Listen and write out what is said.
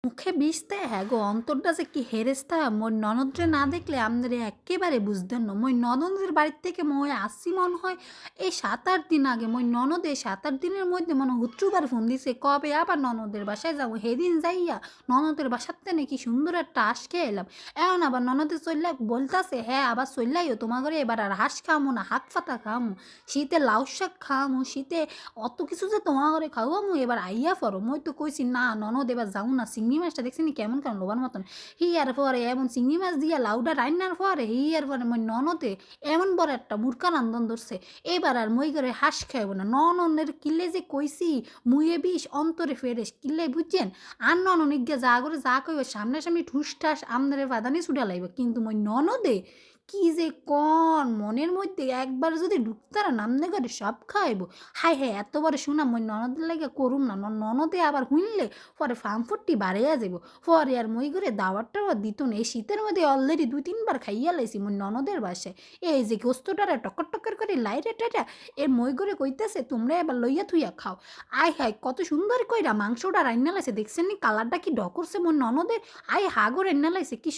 মুখে বিষতে হ্যাঁ গো অন্তরটা যে কি হেরেস্তা মোর ননদরে না দেখলে আপনারা একেবারে বুঝতেন না। মই ননদের বাড়ির থেকে মই আসছি মনে হয় এই ৭-৮ দিন আগে। মই ননদে ৭-৮ দিনের মধ্যে মনে হয় হুট্টুবার ফোন দিছে কবে আবার ননদের বাসায় যাবো। সেদিন যাইয়া ননদের বাসাতে নাকি সুন্দর একটা হাঁস খেয়ে এলাম। এখন আবার ননদে চললে বলতাছে হ্যাঁ আবার চললাইও তোমার ঘরে এবার আর হাঁস খামো না হাত ফাতা খামো, শীতে লাউ শাক খামো, শীতে অত কিছু যে তোমার ঘরে খাওয়ামু এবার আইয়া পড়ো। মই তো কইছি না ননদ এবার যাও না, চিংড়ি মাছটা দেখছি নি কেমন কেমন লোবার মতন। হিয়ার পরে এমন চিংড়ি মাছ দিয়া লাউডা রান্নার পরে হিয়ার পরে মই ননদে এমন বড় একটা মুরকা রান্ধন ধরছে। এবার আর মই করে হাঁস খাইব না। নননের কিলে যে কইছি মুয়ে বিষ অন্তরে ফেরেস কিলে বুঝছেন। আর নননিক গিয়ে যা করে যা কইব সামনাসামনি ঠুস ঠাস আমদারে বাদানি ছুটা লাইব, কিন্তু মই ননদে কি যে কন মনের মধ্যে একবার যদি ঢুকতারা নামনে করে সব খাইব। হাই হাই এত বড় শুনাম মই ননদের লাগে করুম না, ননদে আবার হুইনলে পরে ফার্মফুটটি বাড়াইয়া যাব। পরে আর মই করে দাওয়ারটাও আর দিত না। এই শীতের মধ্যে অলরেডি ২-৩ বার খাইয়া লাইছি মই ননদের বাসায়। এই যে গোস্তটারে টকর টকর করে লাইরে টাইটা এর মই করে কইতেছে তোমরা এবার লইয়া থুইয়া খাও। আয় হায় কত সুন্দর কইরা মাংসটা রান্না লাইছে দেখছেন নি কালারটা কি ডকরছে মোর ননদের। আয় হাগো রান্না লাইছে কি